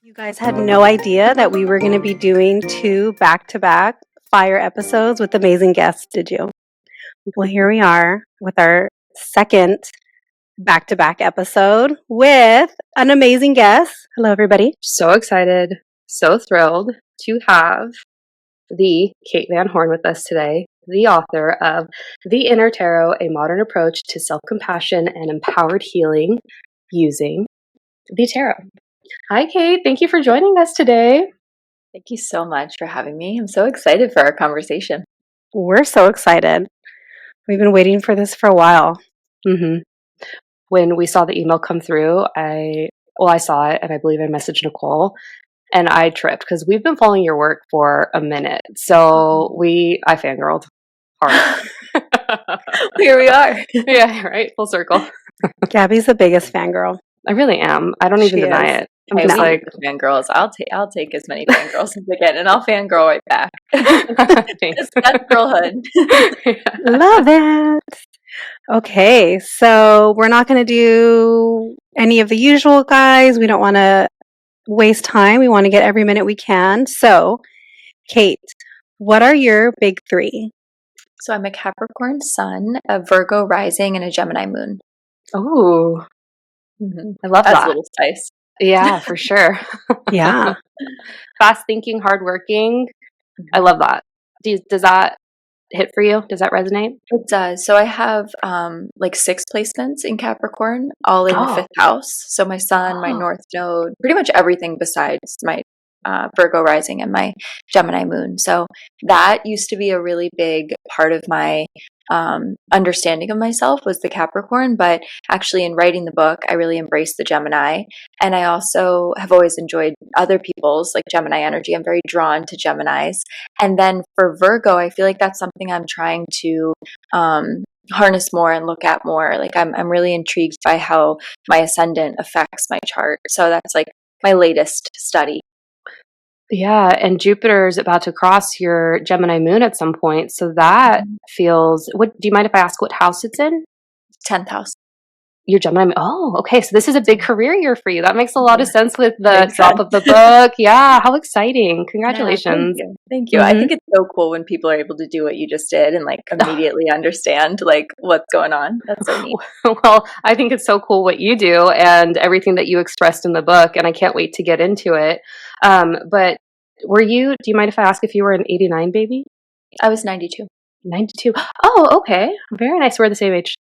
You guys had no idea that we were going to be doing 2 back-to-back fire episodes with amazing guests, did you? Well, here we are with our second back-to-back episode with an amazing guest. Hello, everybody. So excited, so thrilled to have the Kate Van Horn with us today, the author of The Inner Tarot, A Modern Approach to Self-Compassion and Empowered Healing Using the Tarot. Hi, Kate. Thank you for joining us today. Thank you so much for having me. I'm so excited for our conversation. We're so excited. We've been waiting for this for a while. Mm-hmm. When we saw the email come through, I saw it, and I believe I messaged Nichole, and I tripped because we've been following your work for a minute. So I fangirled hard. Here we are. Yeah, right? Full circle. Gabby's the biggest fangirl. I really am. I don't even deny it. I'm Hey, just like fangirls. I'll take as many fangirls as I get, and I'll fangirl right back. Thanks. That's girlhood. Love it. Okay, so we're not going to do any of the usual, guys. We don't want to waste time. We want to get every minute we can. So, Kate, what are your big 3? So I'm a Capricorn sun, a Virgo rising, and a Gemini moon. Oh, I love That's that. a little spice. Yeah, for sure. Yeah. Fast thinking, hardworking. I love that. Does that hit for you? Does that resonate? It does. So I have 6 placements in Capricorn, all in the 5th house. So my sun, my North Node, pretty much everything besides my Virgo rising and my Gemini moon. So that used to be a really big part of my understanding of myself was the Capricorn, but actually in writing the book, I really embraced the Gemini. And I also have always enjoyed other people's like Gemini energy. I'm very drawn to Geminis. And then for Virgo, I feel like that's something I'm trying to harness more and look at more. Like I'm really intrigued by how my ascendant affects my chart. So that's like my latest study. Yeah, and Jupiter is about to cross your Gemini moon at some point. So that feels, do you mind if I ask what house it's in? 10th house. Your Gemini moon. Oh, okay. So this is a big career year for you. That makes a lot of sense with the drop of the book. Yeah, how exciting. Congratulations. Yeah, thank you. I think it's so cool when people are able to do what you just did and like immediately understand like what's going on. That's so neat. Well, I think it's so cool what you do and everything that you expressed in the book, and I can't wait to get into it. But do you mind if I ask if you were an 89 baby? I was 92. 92. Oh, okay. Very nice. We're the same age.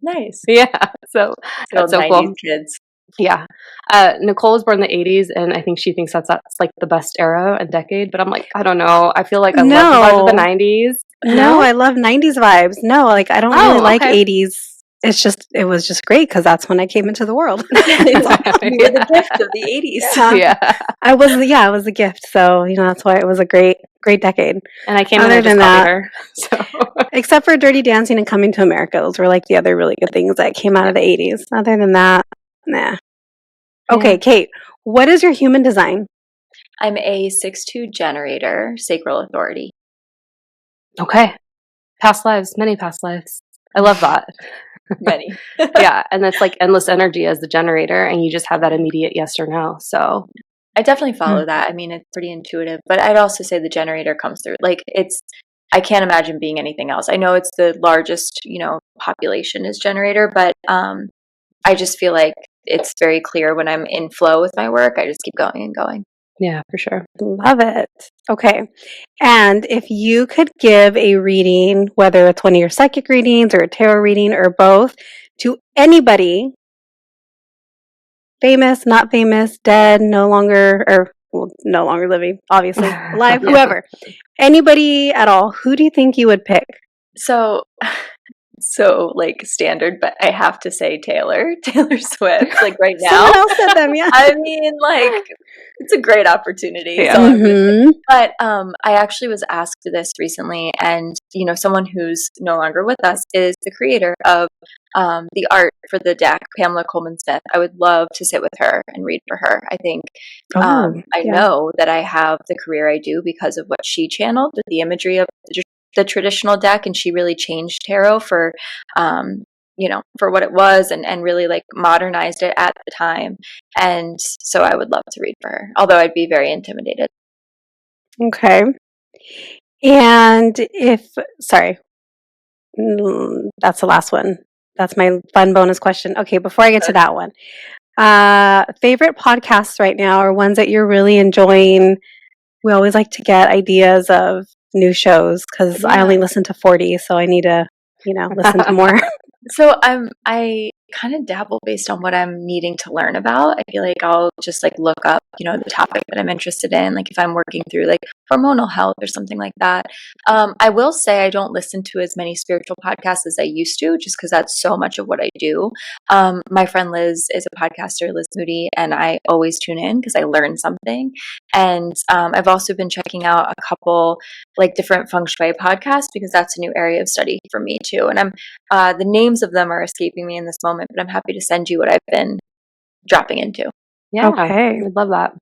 Nice. Yeah. So that's so 90s cool. Kids. Yeah. Nichole was born in the 80s, and I think she thinks that's like the best era and decade, but I'm like, I don't know. I feel like I love the vibes of the 90s. No, I love 90s vibes. No, like I don't really like 80s. It was just great because that's when I came into the world. You were the gift of the 80s. Yeah. I was the gift. So, that's why it was a great decade. And I came in there just her. So. Except for Dirty Dancing and Coming to America. Those were like the other really good things that came out of the 80s. Other than that, nah. Okay, yeah. Kate, what is your human design? I'm a 6-2 generator, sacral authority. Okay. Past lives, many past lives. I love that. Many. Yeah, and that's like endless energy as the generator, and you just have that immediate yes or no. So I definitely follow that. I mean, it's pretty intuitive, but I'd also say the generator comes through. Like I can't imagine being anything else. I know it's the largest, population is generator, but I just feel like it's very clear when I'm in flow with my work. I just keep going and going. Yeah, for sure. Love it. Okay. And if you could give a reading, whether it's one of your psychic readings or a tarot reading or both, to anybody, famous, not famous, dead, no longer living, obviously, alive, whoever, anybody at all, who do you think you would pick? So like standard, but I have to say Taylor Swift, like right now. Someone else said them, yeah. I mean, like, it's a great opportunity. Yeah. So but I actually was asked this recently, and someone who's no longer with us is the creator of the art for the deck, Pamela Coleman Smith. I would love to sit with her and read for her. I think I know that I have the career I do because of what she channeled with the imagery of the traditional deck, and she really changed tarot for for what it was, and really like modernized it at the time. And so I would love to read for her, although I'd be very intimidated. Okay. And that's the last one. That's my fun bonus question. Okay, before I get to that one, favorite podcasts right now, or ones that you're really enjoying? We always like to get ideas of new shows because I only listen to 40, so I need to, listen to more. So I kind of dabble based on what I'm needing to learn about. I feel like I'll just like look up, the topic that I'm interested in. Like if I'm working through like hormonal health or something like that. I will say I don't listen to as many spiritual podcasts as I used to, just because that's so much of what I do. My friend Liz is a podcaster, Liz Moody, and I always tune in because I learn something. And I've also been checking out a couple like different feng shui podcasts because that's a new area of study for me too. And the names of them are escaping me in this moment, but I'm happy to send you what I've been dropping into. Yeah, okay. I would love that.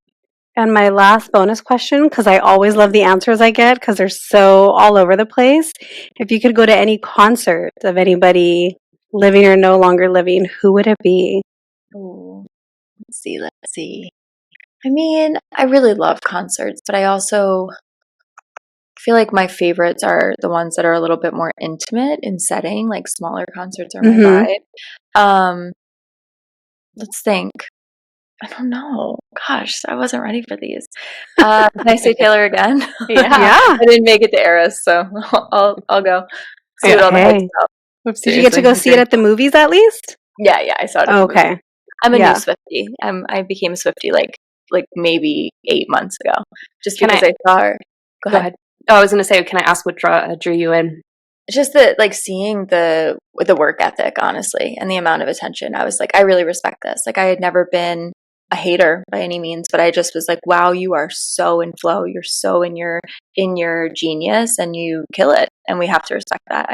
And my last bonus question, because I always love the answers I get because they're so all over the place. If you could go to any concert of anybody living or no longer living, who would it be? Oh, let's see. I mean, I really love concerts, but I also feel like my favorites are the ones that are a little bit more intimate in setting, like smaller concerts are my vibe. Let's think. I don't know. Gosh, I wasn't ready for these. Can I say Taylor again? Yeah. I didn't make it to Eras, so I'll go. See what all the hype's about. Did you get to go see it at the movies at least? Yeah, I saw it at the movies. Okay. I'm a new Swiftie. I became a Swiftie like maybe 8 months ago, just because I saw her. Go ahead. Oh, I was going to say, can I ask what drew you in? Just that, like, seeing the work ethic, honestly, and the amount of attention. I was like, I really respect this. Like, I had never been a hater by any means, but I just was like, wow, you are so in flow. You're so in your genius, and you kill it. And we have to respect that.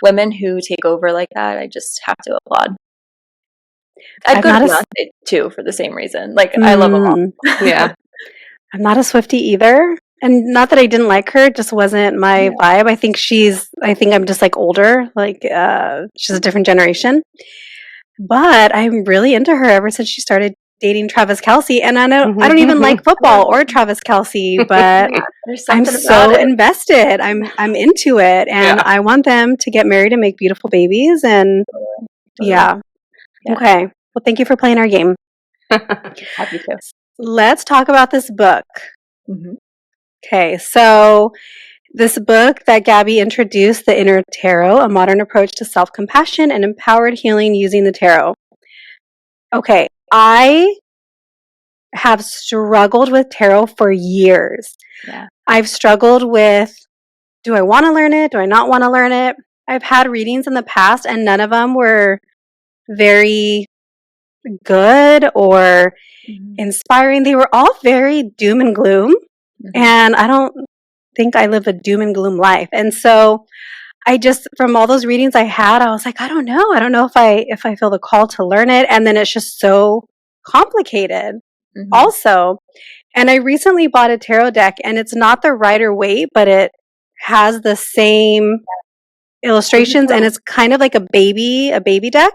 Women who take over like that, I just have to applaud. I'd go to Beyonce too for the same reason. Like, I love them all. Yeah. I'm not a Swiftie either. And not that I didn't like her, it just wasn't my vibe. I think I'm just like older, like she's a different generation. But I'm really into her ever since she started dating Travis Kelce. And I don't even like football or Travis Kelce, but I'm so invested. I'm into it, and I want them to get married and make beautiful babies. And okay. Well, thank you for playing our game. Happy to. Let's talk about this book. Okay, so this book that Gabby introduced, The Inner Tarot, A Modern Approach to Self-Compassion and Empowered Healing Using the Tarot. Okay, I have struggled with tarot for years. Yeah. I've struggled with, do I want to learn it? Do I not want to learn it? I've had readings in the past, and none of them were very good or inspiring. They were all very doom and gloom. And I don't think I live a doom and gloom life. And so I just, from all those readings I had, I was like, I don't know if I feel the call to learn it. And then it's just so complicated also. And I recently bought a tarot deck, and it's not the Rider-Waite, but it has the same illustrations, and it's kind of like a baby deck.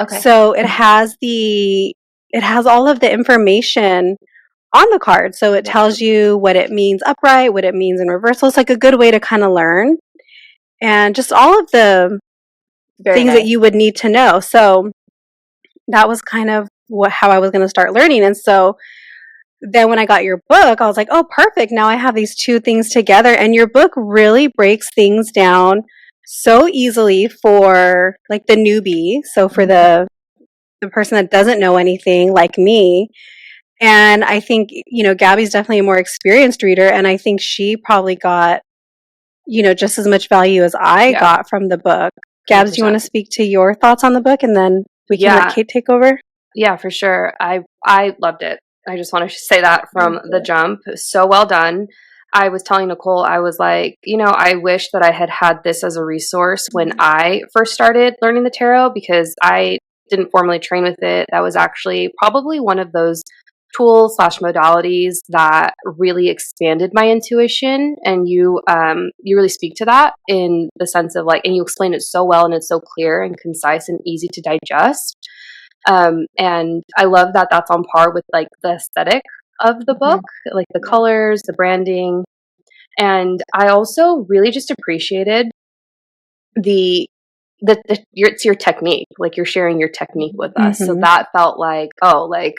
Okay. So it has all of the information on the card. So it tells you what it means upright, what it means in reversal. It's like a good way to kind of learn, and just all of the things that you would need to know. So that was kind of how I was going to start learning. And so then when I got your book, I was like, oh, perfect. Now I have these two things together. And your book really breaks things down so easily for like the newbie. So for the person that doesn't know anything like me. And I think, Gabby's definitely a more experienced reader, and I think she probably got, just as much value as I got from the book. Gabs, 100%. Do you want to speak to your thoughts on the book, and then we can let Kate take over? Yeah, for sure. I loved it. I just want to say that from the jump. So well done. I was telling Nichole, I was like, I wish that I had this as a resource when I first started learning the tarot, because I didn't formally train with it. That was actually probably one of those tools / modalities that really expanded my intuition, and you really speak to that in the sense of like, and you explain it so well, and it's so clear and concise and easy to digest. And I love that that's on par with like the aesthetic of the book, like the colors, the branding. And I also really just appreciated it's your technique, like you're sharing your technique with us. So that felt like, oh, like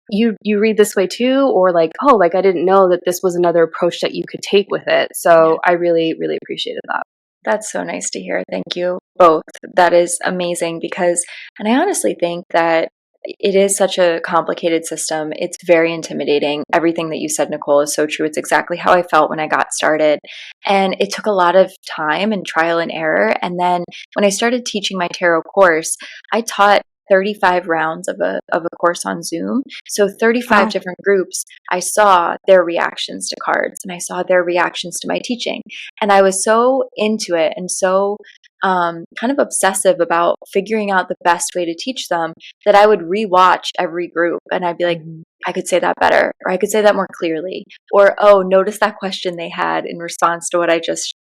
you read this way too, or like, oh, like I didn't know that this was another approach that you could take with it. So I really, really appreciated that. That's so nice to hear. Thank you both. That is amazing because, and I honestly think that it is such a complicated system. It's very intimidating. Everything that you said, Nichole, is so true. It's exactly how I felt when I got started. And it took a lot of time and trial and error. And then when I started teaching my tarot course, I taught 35 rounds of a course on Zoom. So 35 different groups, I saw their reactions to cards and I saw their reactions to my teaching. And I was so into it and so kind of obsessive about figuring out the best way to teach them that I would rewatch every group and I'd be like, I could say that better, or I could say that more clearly, or, oh, notice that question they had in response to what I just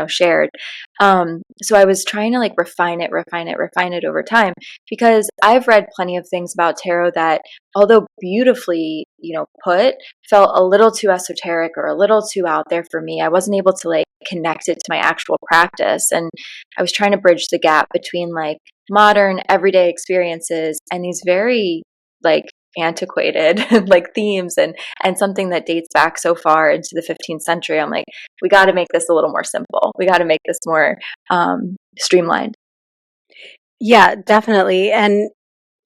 shared. So I was trying to like refine it over time, because I've read plenty of things about tarot that, although beautifully, put, felt a little too esoteric or a little too out there for me. I wasn't able to like connect it to my actual practice. And I was trying to bridge the gap between like modern everyday experiences and these very like antiquated like themes and something that dates back so far into the 15th century. I'm like, we got to make this a little more simple. We got to make this more streamlined. Yeah, definitely. And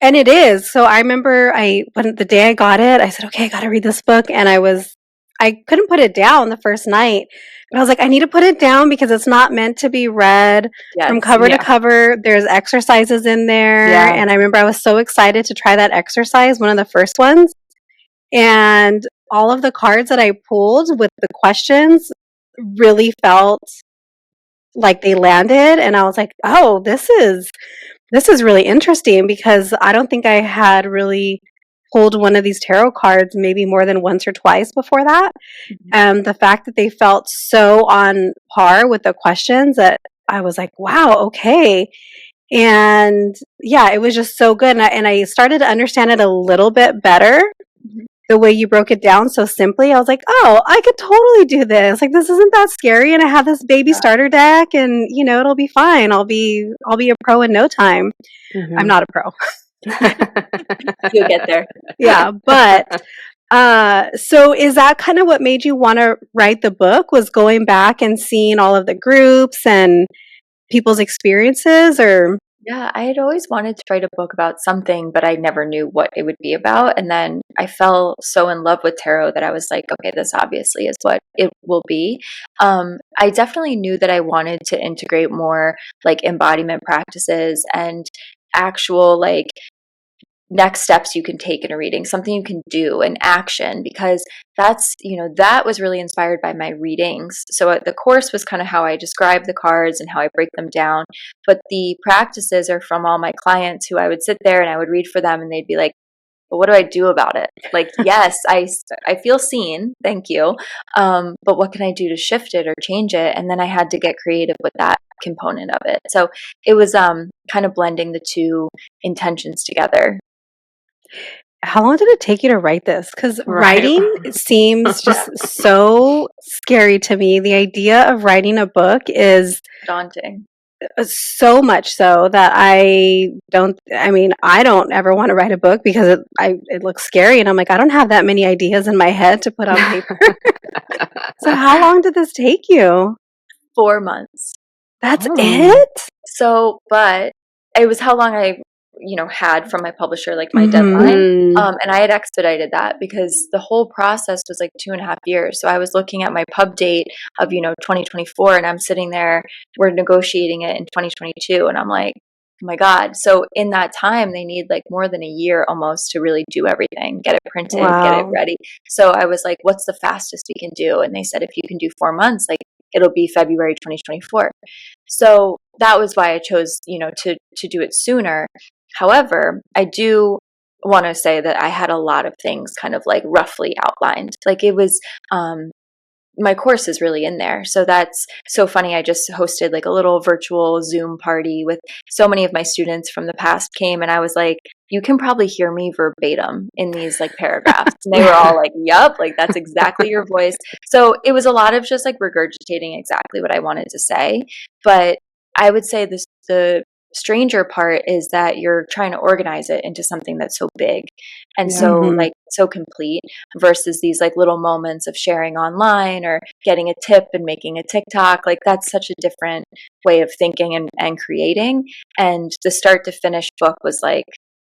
it is. So I remember when the day I got it, I said, okay, I got to read this book. And I couldn't put it down the first night. But I was like, I need to put it down because it's not meant to be read from cover to cover. There's exercises in there. Yeah. And I remember I was so excited to try that exercise, one of the first ones. And all of the cards that I pulled with the questions really felt like they landed. And I was like, oh, this is really interesting, because I don't think I had really pulled one of these tarot cards maybe more than once or twice before that. The fact that they felt so on par with the questions that I was like, wow, okay. And yeah, it was just so good. And I started to understand it a little bit better. The way you broke it down so simply, I was like, oh, I could totally do this. Like, this isn't that scary. And I have this baby starter deck, and it'll be fine. I'll be a pro in no time. I'm not a pro. You'll get there. Yeah. But, so is that kind of what made you want to write the book, was going back and seeing all of the groups and people's experiences, or? Yeah, I had always wanted to write a book about something, but I never knew what it would be about. And then I fell so in love with tarot that I was like, okay, this obviously is what it will be. I definitely knew that I wanted to integrate more like embodiment practices and actual like next steps you can take in a reading, something you can do, an action, because that's, that was really inspired by my readings. So the course was kind of how I describe the cards and how I break them down. But the practices are from all my clients, who I would sit there and I would read for them, and they'd be like, but what do I do about it? Like, yes, I feel seen. Thank you. But what can I do to shift it or change it? And then I had to get creative with that component of it. So it was kind of blending the two intentions together. How long did it take you to write this? Because writing seems just so scary to me. The idea of writing a book is daunting. So much so that I don't ever want to write a book because it looks scary. And I'm like, I don't have that many ideas in my head to put on paper. So how long did this take you? 4 months. That's it? So, but it was how long I had from my publisher, like my deadline. And I had expedited that because the whole process was like 2.5 years. So I was looking at my pub date of, 2024, and I'm sitting there, we're negotiating it in 2022. And I'm like, oh my God. So in that time, they need like more than a year almost to really do everything, get it printed, get it ready. So I was like, what's the fastest we can do? And they said, if you can do 4 months, like it'll be February 2024. So that was why I chose, to do it sooner. However, I do want to say that I had a lot of things kind of like roughly outlined. Like it was, my course is really in there. So that's so funny. I just hosted like a little virtual Zoom party with so many of my students from the past came, and I was like, you can probably hear me verbatim in these like paragraphs. And they were all like, yup, like that's exactly your voice. So it was a lot of just like regurgitating exactly what I wanted to say. But I would say the stranger part is that you're trying to organize it into something that's so big and Yeah. so Mhm. like so complete versus these like little moments of sharing online or getting a tip and making a TikTok. Like that's such a different way of thinking and creating. And the start to finish book was like,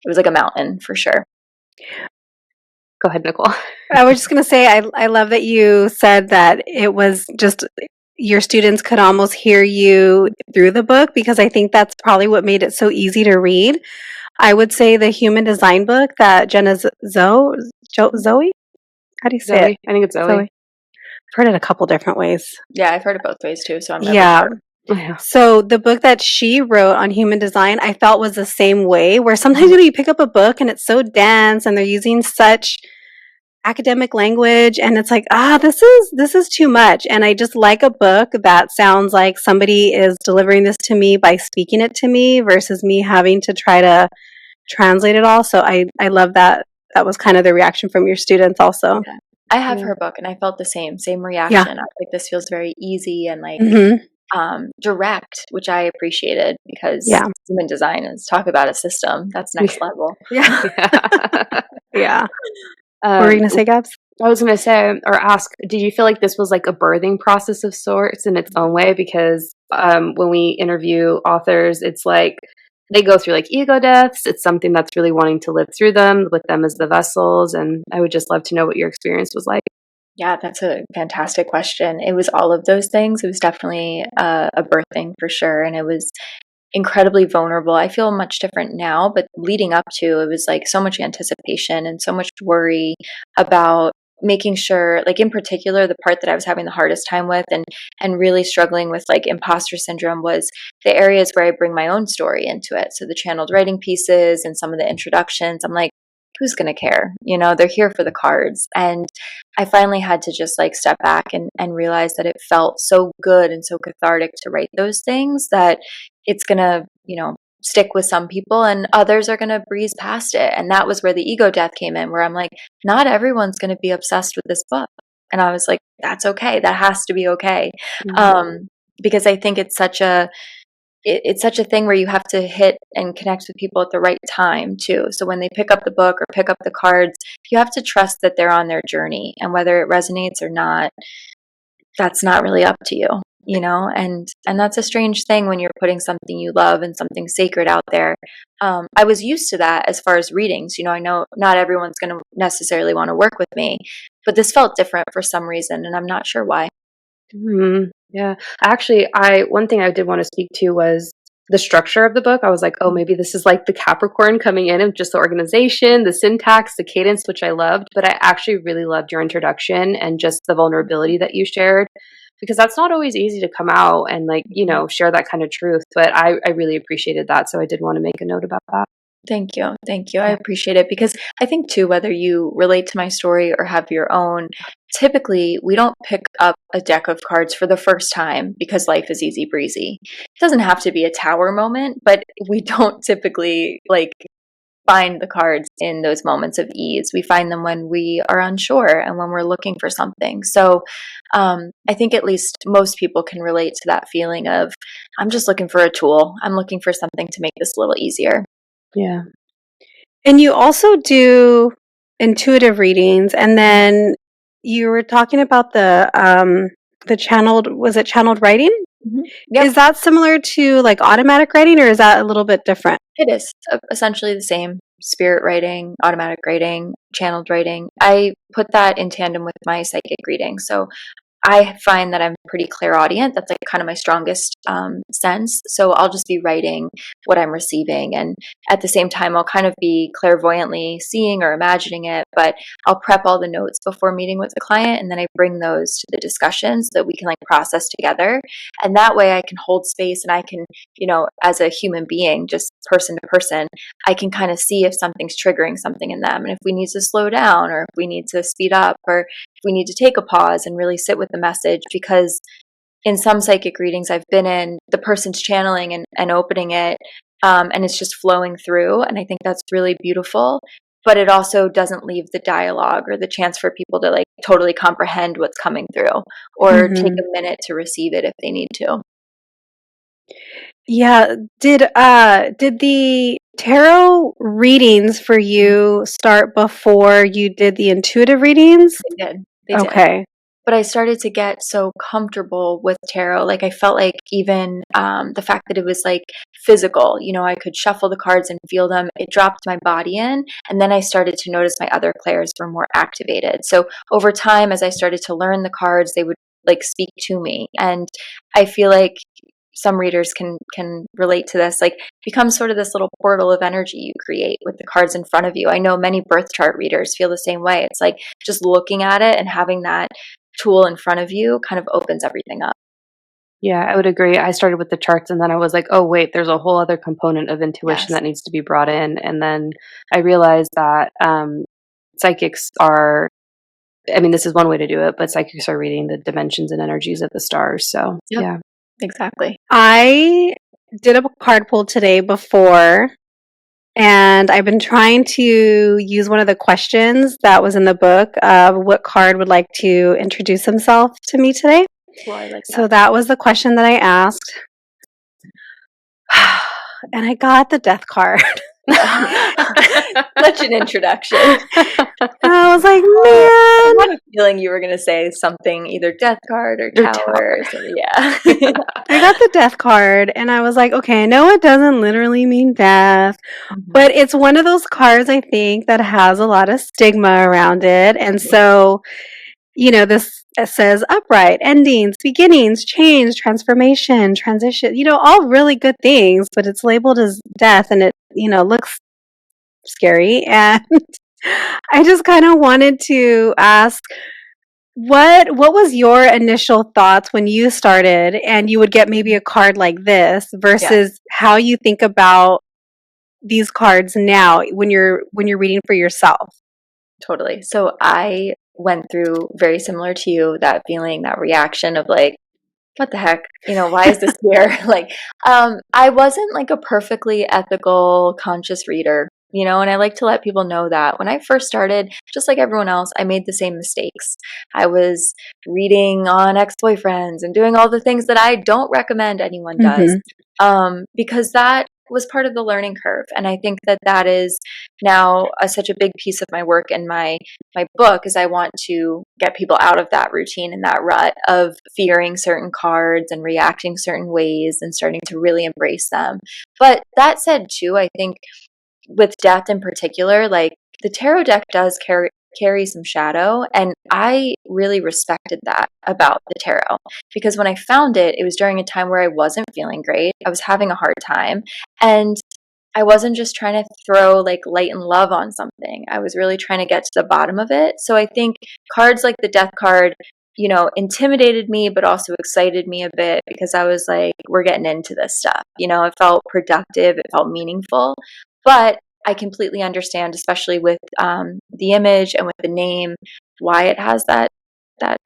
it was like a mountain for sure. Go ahead, Nichole. I was just going to say, I love that you said that it was just your students could almost hear you through the book, because I think that's probably what made it so easy to read. I would say the human design book that Jenna Zoe? How do you say it? Zoe. I think it's Zoe. Zoe. I've heard it a couple different ways. Yeah, I've heard it both ways too. So I'm never Yeah. sure. Yeah. So the book that she wrote on human design, I felt was the same way, where sometimes you pick up a book and it's so dense and they're using such academic language, and it's like, this is too much. And I just like a book that sounds like somebody is delivering this to me by speaking it to me versus me having to try to translate it all. So I love that. That was kind of the reaction from your students also. Yeah. I have Yeah. her book and I felt the same Yeah. reaction. I was like, this feels very easy and like Mm-hmm. direct, which I appreciated because Yeah. human design is talk about a system. That's next level. Yeah. Yeah. Yeah. What were you going to say, Gabs? I was going to say or ask, did you feel like this was like a birthing process of sorts in its own way? Because when we interview authors, it's like they go through like ego deaths. It's something that's really wanting to live through them with them as the vessels. And I would just love to know what your experience was like. Yeah, that's a fantastic question. It was all of those things. It was definitely a birthing for sure. And it was incredibly vulnerable. I feel much different now, but leading up to it was like so much anticipation and so much worry about making sure, like in particular, the part that I was having the hardest time with and really struggling with like imposter syndrome was the areas where I bring my own story into it. So the channeled writing pieces and some of the introductions, I'm like, who's going to care? You know, they're here for the cards. And I finally had to just like step back and realize that it felt so good and so cathartic to write those things that it's going to, you know, stick with some people and others are going to breeze past it. And that was where the ego death came in, where I'm like, not everyone's going to be obsessed with this book. And I was like, that's okay. That has to be okay. Mm-hmm. Because I think it's such a, it's such a thing where you have to hit and connect with people at the right time too. So when they pick up the book or pick up the cards, you have to trust that they're on their journey, and whether it resonates or not, that's not really up to you, you know. And that's a strange thing when you're putting something you love and something sacred out there. I was used to that as far as readings. You know, I know not everyone's going to necessarily want to work with me, but this felt different for some reason, and I'm not sure why. Yeah. Actually, one thing I did want to speak to was the structure of the book. I was like, oh, maybe this is like the Capricorn coming in and just the organization, the syntax, the cadence, which I loved. But I actually really loved your introduction and just the vulnerability that you shared, because that's not always easy to come out and like, you know, share that kind of truth. But I really appreciated that. So I did want to make a note about that. Thank you. Thank you. I appreciate it, because I think too, whether you relate to my story or have your own, typically we don't pick up a deck of cards for the first time because life is easy breezy. It doesn't have to be a tower moment, but we don't typically like find the cards in those moments of ease. We find them when we are unsure and when we're looking for something. So I think at least most people can relate to that feeling of, I'm just looking for a tool. I'm looking for something to make this a little easier. Yeah. And you also do intuitive readings, and then you were talking about the channeled, was it channeled writing? Yep. Is that similar to like automatic writing, or is that a little bit different? It is essentially the same. Spirit writing, automatic writing, channeled writing. I put that in tandem with my psychic reading. So I find that I'm pretty clairaudient. That's like kind of my strongest sense. So I'll just be writing what I'm receiving. And at the same time, I'll kind of be clairvoyantly seeing or imagining it, but I'll prep all the notes before meeting with the client. And then I bring those to the discussion so that we can like process together. And that way I can hold space and I can, as a human being, just person to person, I can kind of see if something's triggering something in them. And if we need to slow down or if we need to speed up or we need to take a pause and really sit with the message, because in some psychic readings I've been in, the person's channeling and opening it, and it's just flowing through. And I think that's really beautiful. But it also doesn't leave the dialogue or the chance for people to like totally comprehend what's coming through or take a minute to receive it if they need to. Yeah. Did the tarot readings for you start before you did the intuitive readings? They did. They did. Okay. But I started to get so comfortable with tarot. Like I felt like even the fact that it was like physical, I could shuffle the cards and feel them. It dropped my body in. And then I started to notice my other clairs were more activated. So over time, as I started to learn the cards, they would like speak to me. And I feel like some readers can relate to this, like becomes sort of this little portal of energy you create with the cards in front of you. I know many birth chart readers feel the same way. It's like just looking at it and having that tool in front of you kind of opens everything up. Yeah, I would agree. I started with the charts and then I was like, oh, wait, there's a whole other component of intuition that needs to be brought in. And then I realized that psychics are, this is one way to do it, but psychics are reading the dimensions and energies of the stars. So, yeah. Exactly. I did a card pull today before, and I've been trying to use one of the questions that was in the book of what card would like to introduce himself to me today. Well, I like that. So that was the question that I asked. And I got the death card. Such an introduction. I was like, man. I had a feeling you were going to say something, either death card or tower. Or something. Yeah. I got the death card and I was like, okay, I know it doesn't literally mean death, but it's one of those cards, I think, that has a lot of stigma around it. And so, this says upright, endings, beginnings, change, transformation, transition, all really good things, but it's labeled as death and it, looks scary. And I just kind of wanted to ask, what was your initial thoughts when you started and you would get maybe a card like this versus how you think about these cards now when you're reading for yourself? Totally. So I went through very similar to you, that feeling, that reaction of like, what the heck? Why is this here? I wasn't like a perfectly ethical, conscious reader, and I like to let people know that when I first started, just like everyone else, I made the same mistakes. I was reading on ex-boyfriends and doing all the things that I don't recommend anyone does, because that was part of the learning curve. And I think that is now such a big piece of my work and my book, is I want to get people out of that routine and that rut of fearing certain cards and reacting certain ways and starting to really embrace them. But that said too, I think with death in particular, like the tarot deck does carry some shadow, and I really respected that about the tarot, because when I found it, it was during a time where I wasn't feeling great. I was having a hard time, and I wasn't just trying to throw like light and love on something. I was really trying to get to the bottom of it. So I think cards like the death card, intimidated me, but also excited me a bit, because I was like, we're getting into this stuff. It felt productive, it felt meaningful. But I completely understand, especially with the image and with the name, why it has that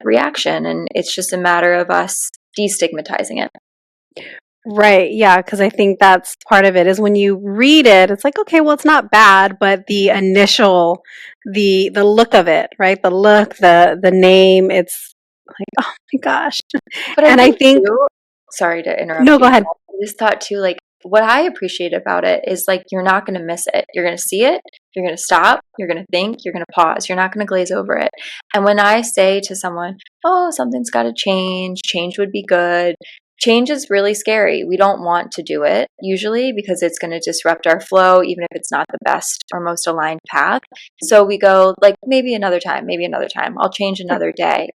reaction. And it's just a matter of us destigmatizing it. Right. Yeah. Because I think that's part of it, is when you read it, it's like, okay, well, it's not bad, but the initial, the look of it, right? The look, the name, it's like, oh my gosh. But I think too, sorry to interrupt. No, go ahead. I just thought too, like, what I appreciate about it is like, you're not going to miss it. You're going to see it. You're going to stop. You're going to think. You're going to pause. You're not going to glaze over it. And when I say to someone, oh, something's got to change, change would be good. Change is really scary. We don't want to do it usually, because it's going to disrupt our flow, even if it's not the best or most aligned path. So we go like, maybe another time. I'll change another day.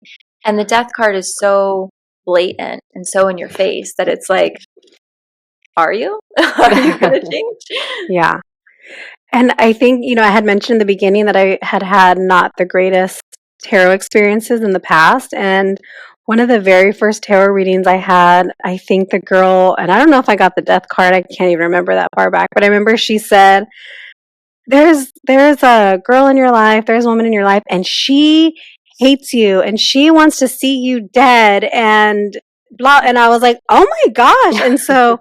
And the death card is so blatant and so in your face that it's like, are you? Are you going to change? Yeah. And I think, I had mentioned in the beginning that I had not the greatest tarot experiences in the past. And one of the very first tarot readings I had, I think the girl, and I don't know if I got the death card, I can't even remember that far back, but I remember she said, there's a girl in your life, there's a woman in your life, and she hates you and she wants to see you dead and blah. And I was like, oh my gosh. And so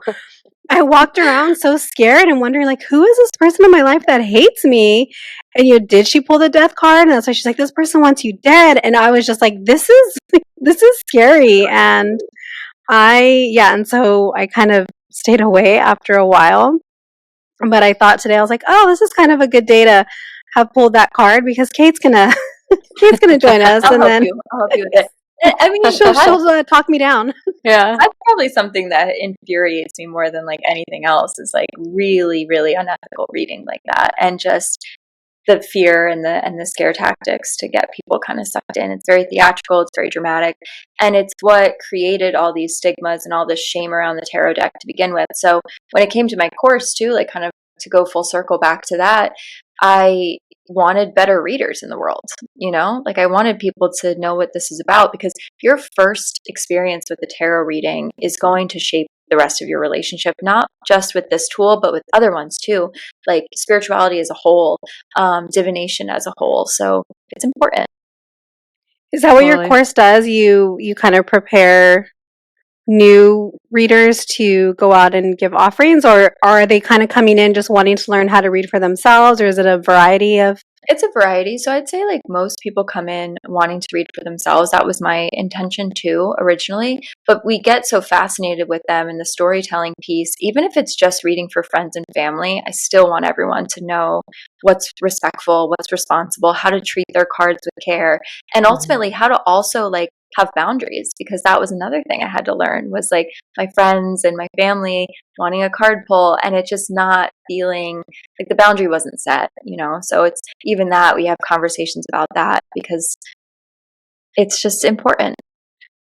I walked around so scared and wondering, like, who is this person in my life that hates me? And did she pull the death card? And that's why she's like, this person wants you dead. And I was just like, this is scary. And and so I kind of stayed away after a while. But I thought today, I was like, oh, this is kind of a good day to have pulled that card because Kate's gonna join us, I'll and then help you with it. I mean, she'll talk me down. Yeah, that's probably something that infuriates me more than like anything else is like really, really unethical reading like that, and just the fear and the scare tactics to get people kind of sucked in. It's very theatrical, it's very dramatic, and it's what created all these stigmas and all this shame around the tarot deck to begin with. So when it came to my course too, like kind of to go full circle back to that, I wanted better readers in the world, like I wanted people to know what this is about, because your first experience with the tarot reading is going to shape the rest of your relationship, not just with this tool, but with other ones too, like spirituality as a whole, divination as a whole. So it's important. Is that what your course does? You kind of prepare new readers to go out and give offerings, or are they kind of coming in just wanting to learn how to read for themselves, or is it a variety of? It's a variety. So I'd say like most people come in wanting to read for themselves. That was my intention too originally. But we get so fascinated with them and the storytelling piece. Even if it's just reading for friends and family, I still want everyone to know what's respectful, what's responsible, how to treat their cards with care, and ultimately how to also like have boundaries, because that was another thing I had to learn was like my friends and my family wanting a card pull and it just not feeling like the boundary wasn't set, so it's even that we have conversations about that because it's just important.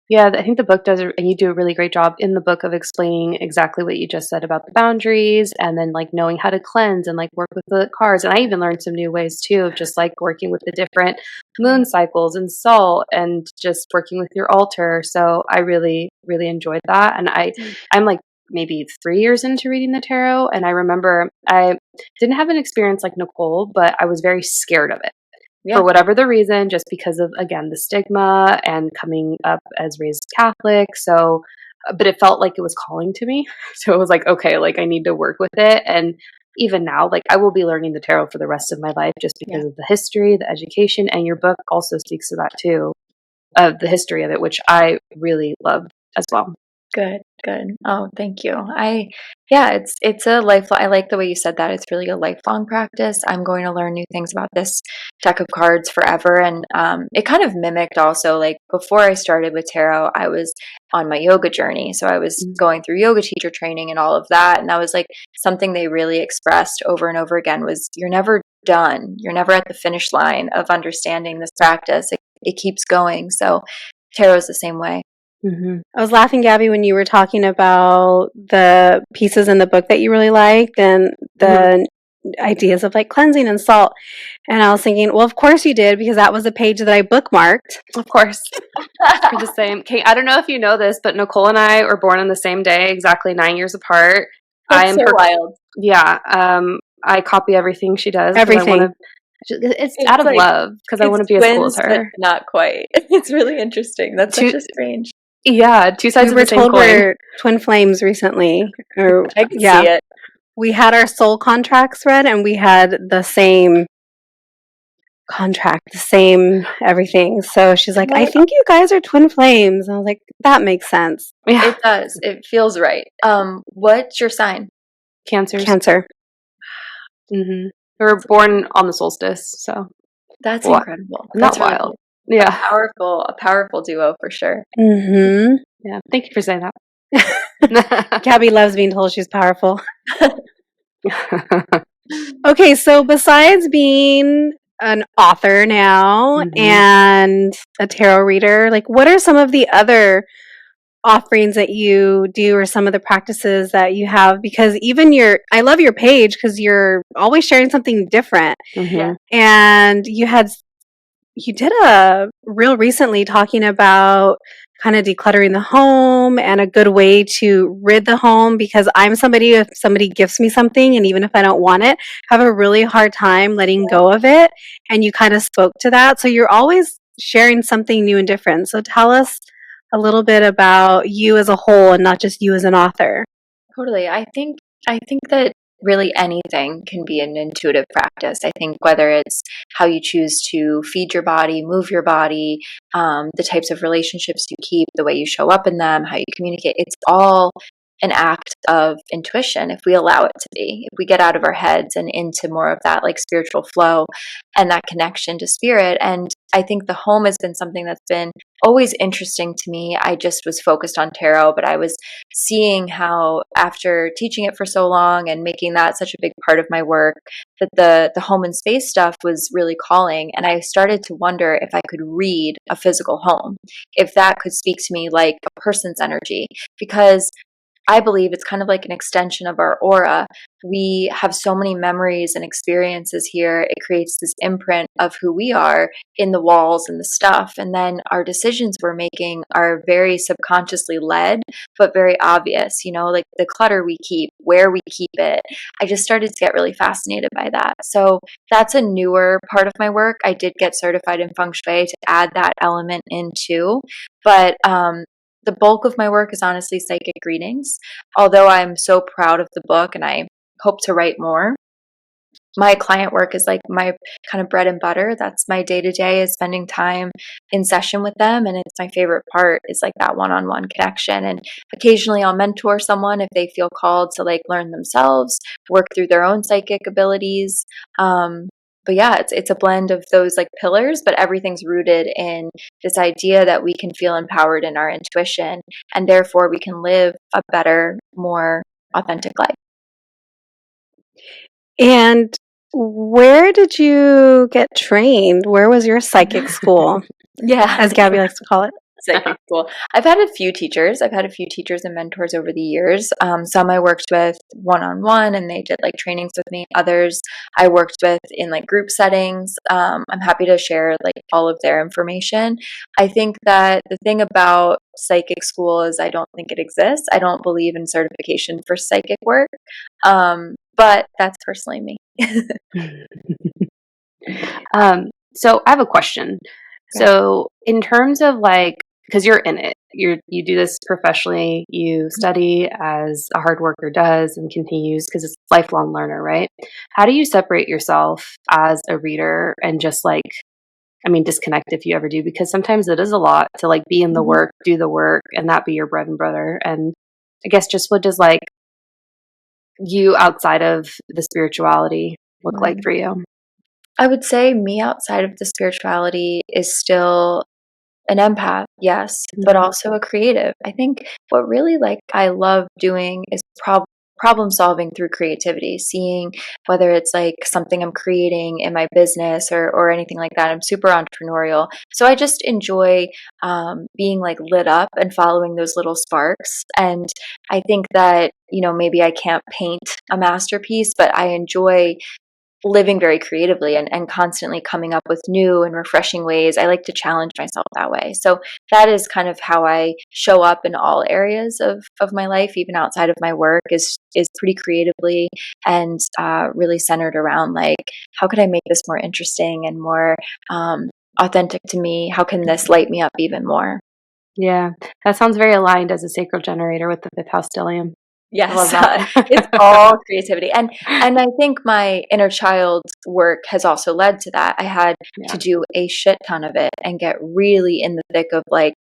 Yeah, I think the book does, and you do a really great job in the book of explaining exactly what you just said about the boundaries and then like knowing how to cleanse and like work with the cards. And I even learned some new ways too of just like working with the different moon cycles and salt and just working with your altar. So I really, really enjoyed that. And I'm like maybe 3 years into reading the tarot. And I remember I didn't have an experience like Nichole, but I was very scared of it. Yeah. For whatever the reason, just because of, again, the stigma and coming up as raised Catholic. So, but it felt like it was calling to me. So it was like, okay, like I need to work with it. And even now, like I will be learning the tarot for the rest of my life just because of the history, the education, and your book also speaks to that too, of the history of it, which I really love as well. Good. Oh, thank you. It's a lifelong, I like the way you said that. It's really a lifelong practice. I'm going to learn new things about this deck of cards forever. And it kind of mimicked also, like before I started with tarot, I was on my yoga journey. So I was going through yoga teacher training and all of that. And that was like something they really expressed over and over again was you're never done. You're never at the finish line of understanding this practice. It keeps going. So tarot is the same way. Mm-hmm. I was laughing, Gabby, when you were talking about the pieces in the book that you really liked and the ideas of like cleansing and salt. And I was thinking, well, of course you did, because that was a page that I bookmarked. Of course. We're the same. Kate, I don't know if you know this, but Nichole and I were born on the same day, exactly 9 years apart. That's so wild. Yeah. I copy everything she does. Everything. It's out of like, love, because I want to be as cool as her. Not quite. It's really interesting. That's such a strange. Yeah, two sides of the same coin. We were told we're twin flames recently. I can see it. We had our soul contracts read, and we had the same contract, the same everything. So she's like, I think you guys are twin flames. And I was like, that makes sense. Yeah. It does. It feels right. What's your sign? Cancer. Mm-hmm. We were born on the solstice, so. That's incredible. That's not wild. Cool. Yeah. A powerful duo for sure. Mm-hmm. Yeah. Thank you for saying that. Gabby loves being told she's powerful. Okay, so besides being an author now and a tarot reader. Like, what are some of the other offerings that you do or some of the practices that you have? Because even I love your page because you're always sharing something different. And you did a reel recently talking about kind of decluttering the home and a good way to rid the home, because I'm somebody, if somebody gifts me something and even if I don't want it, I have a really hard time letting go of it. And you kind of spoke to that. So you're always sharing something new and different. So tell us a little bit about you as a whole and not just you as an author. Totally. I think that really anything can be an intuitive practice. I think whether it's how you choose to feed your body, move your body, the types of relationships you keep, the way you show up in them, how you communicate, it's all an act of intuition if we allow it to be. If we get out of our heads and into more of that like spiritual flow and that connection to spirit. And I think the home has been something that's been always interesting to me. I just was focused on tarot, but I was seeing how after teaching it for so long and making that such a big part of my work, that the home and space stuff was really calling. And I started to wonder if I could read a physical home, if that could speak to me like a person's energy, because I believe it's kind of like an extension of our aura. We have so many memories and experiences here. It creates this imprint of who we are in the walls and the stuff. And then our decisions we're making are very subconsciously led, but very obvious, like the clutter we keep, where we keep it. I just started to get really fascinated by that. So that's a newer part of my work. I did get certified in feng shui to add that element into, but the bulk of my work is honestly psychic readings. Although I'm so proud of the book and I hope to write more, my client work is like my kind of bread and butter. That's my day to day, is spending time in session with them. And it's my favorite part, is like that one-on-one connection. And occasionally I'll mentor someone if they feel called to like learn themselves, work through their own psychic abilities. But yeah, it's a blend of those like pillars, but everything's rooted in this idea that we can feel empowered in our intuition, and therefore we can live a better, more authentic life. And where did you get trained? Where was your psychic school? Yeah, as Gabby likes to call it. Psychic school. I've had a few teachers. I've had a few teachers and mentors over the years. Some I worked with one-on-one and they did like trainings with me. Others I worked with in like group settings. I'm happy to share like all of their information. I think that the thing about psychic school is I don't think it exists. I don't believe in certification for psychic work. But that's personally me. So I have a question. Okay. So in terms of like, because you're in it, you do this professionally, you study as a hard worker does and continues because it's a lifelong learner, right? How do you separate yourself as a reader and just like, disconnect if you ever do? Because sometimes it is a lot to like be in the work, do the work, and that be your bread and butter. And I guess just what does like you outside of the spirituality look like for you? I would say me outside of the spirituality is still an empath, yes, but also a creative. I think what really like I love doing is problem solving through creativity, seeing whether it's like something I'm creating in my business or anything like that. I'm super entrepreneurial. So I just enjoy being like lit up and following those little sparks. And I think that, maybe I can't paint a masterpiece, but I enjoy living very creatively and constantly coming up with new and refreshing ways. I like to challenge myself that way. So that is kind of how I show up in all areas of my life, even outside of my work, is pretty creatively and really centered around like, how could I make this more interesting and more authentic to me? How can this light me up even more? Yeah, that sounds very aligned as a sacral generator with the fifth house stellium. Yes, it's all creativity. And I think my inner child work has also led to that. I had to do a shit ton of it and get really in the thick of like